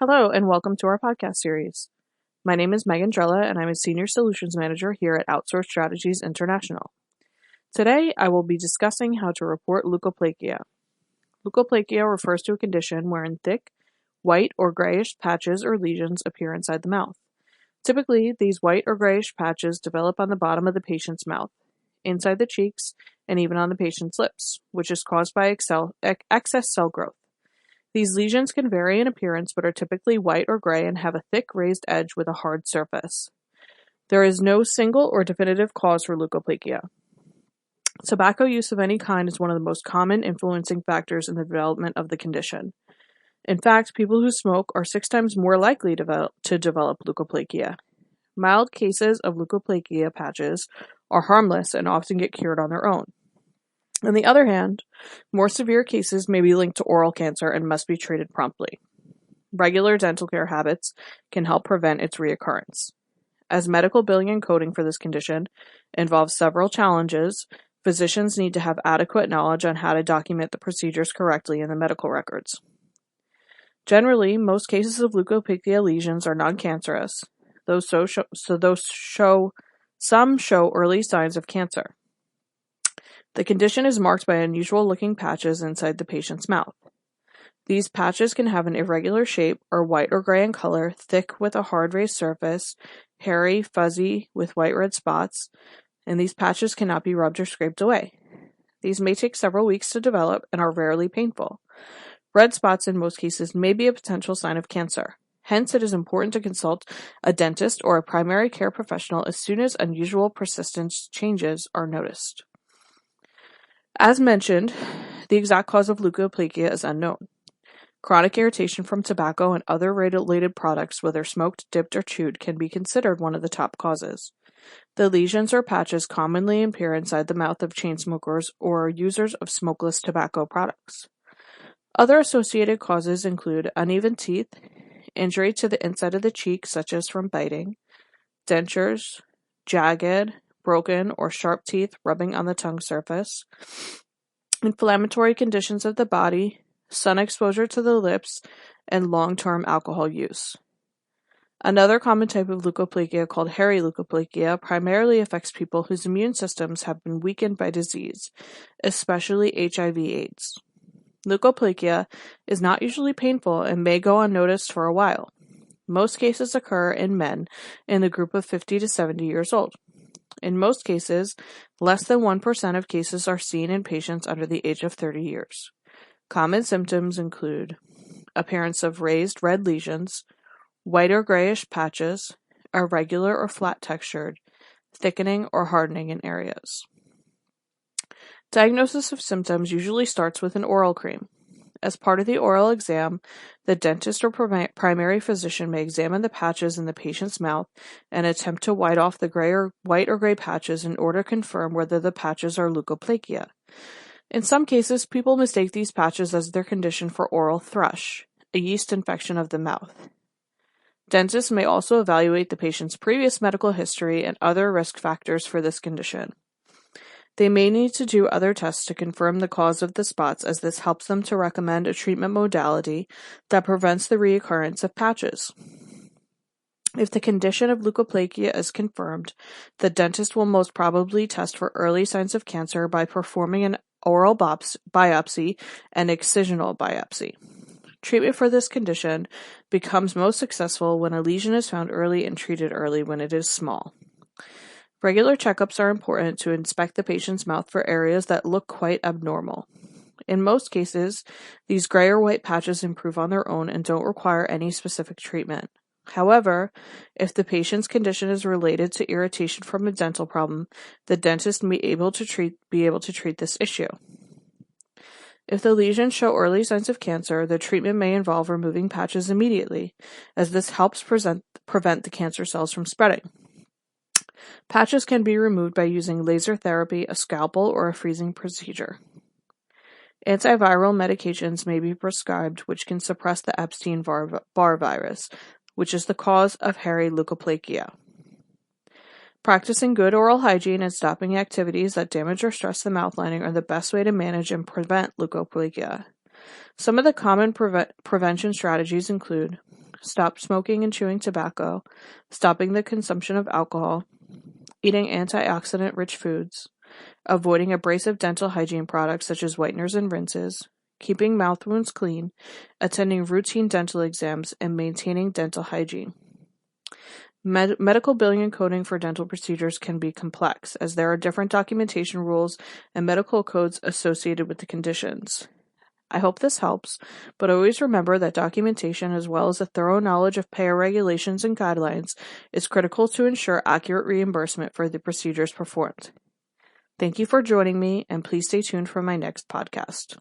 Hello, and welcome to our podcast series. My name is Meghann Drella, and I'm a Senior Solutions Manager here at Outsource Strategies International. Today, I will be discussing how to report leukoplakia. Leukoplakia refers to a condition wherein thick, white or grayish patches or lesions appear inside the mouth. Typically, these white or grayish patches develop on the bottom of the patient's mouth, inside the cheeks, and even on the patient's lips, which is caused by excess cell growth. These lesions can vary in appearance but are typically white or gray and have a thick raised edge with a hard surface. There is no single or definitive cause for leukoplakia. Tobacco use of any kind is one of the most common influencing factors in the development of the condition. In fact, people who smoke are 6 times more likely to develop leukoplakia. Mild cases of leukoplakia patches are harmless and often get cured on their own. On the other hand, more severe cases may be linked to oral cancer and must be treated promptly. Regular dental care habits can help prevent its reoccurrence. As medical billing and coding for this condition involves several challenges, physicians need to have adequate knowledge on how to document the procedures correctly in the medical records. Generally, most cases of leukoplakia lesions are non-cancerous, some show early signs of cancer. The condition is marked by unusual-looking patches inside the patient's mouth. These patches can have an irregular shape, are white or gray in color, thick with a hard raised surface, hairy, fuzzy, with white-red spots, and these patches cannot be rubbed or scraped away. These may take several weeks to develop and are rarely painful. Red spots in most cases may be a potential sign of cancer. Hence, it is important to consult a dentist or a primary care professional as soon as unusual persistent changes are noticed. As mentioned, the exact cause of leukoplakia is unknown. Chronic irritation from tobacco and other related products, whether smoked, dipped, or chewed, can be considered one of the top causes. The lesions or patches commonly appear inside the mouth of chain smokers or users of smokeless tobacco products. Other associated causes include uneven teeth, injury to the inside of the cheek, such as from biting, dentures, jagged, broken, or sharp teeth rubbing on the tongue surface, inflammatory conditions of the body, sun exposure to the lips, and long-term alcohol use. Another common type of leukoplakia, called hairy leukoplakia, primarily affects people whose immune systems have been weakened by disease, especially HIV/AIDS. Leukoplakia is not usually painful and may go unnoticed for a while. Most cases occur in men in the group of 50 to 70 years old. In most cases, less than 1% of cases are seen in patients under the age of 30 years. Common symptoms include appearance of raised red lesions, white or grayish patches, irregular or flat textured, thickening or hardening in areas. Diagnosis of symptoms usually starts with an oral cream. As part of the oral exam, the dentist or primary physician may examine the patches in the patient's mouth and attempt to white off the white or gray patches in order to confirm whether the patches are leukoplakia. In some cases, people mistake these patches as their condition for oral thrush, a yeast infection of the mouth. Dentists may also evaluate the patient's previous medical history and other risk factors for this condition. They may need to do other tests to confirm the cause of the spots, as this helps them to recommend a treatment modality that prevents the reoccurrence of patches. If the condition of leukoplakia is confirmed, the dentist will most probably test for early signs of cancer by performing an oral biopsy and excisional biopsy. Treatment for this condition becomes most successful when a lesion is found early and treated early when it is small. Regular checkups are important to inspect the patient's mouth for areas that look quite abnormal. In most cases, these gray or white patches improve on their own and don't require any specific treatment. However, if the patient's condition is related to irritation from a dental problem, the dentist may be able to treat this issue. If the lesions show early signs of cancer, the treatment may involve removing patches immediately, as this helps prevent the cancer cells from spreading. Patches can be removed by using laser therapy, a scalpel, or a freezing procedure. Antiviral medications may be prescribed, which can suppress the Epstein-Barr virus, which is the cause of hairy leukoplakia. Practicing good oral hygiene and stopping activities that damage or stress the mouth lining are the best way to manage and prevent leukoplakia. Some of the common prevention strategies include stop smoking and chewing tobacco, stopping the consumption of alcohol, eating antioxidant-rich foods, avoiding abrasive dental hygiene products such as whiteners and rinses, keeping mouth wounds clean, attending routine dental exams, and maintaining dental hygiene. Medical billing and coding for dental procedures can be complex, as there are different documentation rules and medical codes associated with the conditions. I hope this helps, but always remember that documentation as well as a thorough knowledge of payer regulations and guidelines is critical to ensure accurate reimbursement for the procedures performed. Thank you for joining me, and please stay tuned for my next podcast.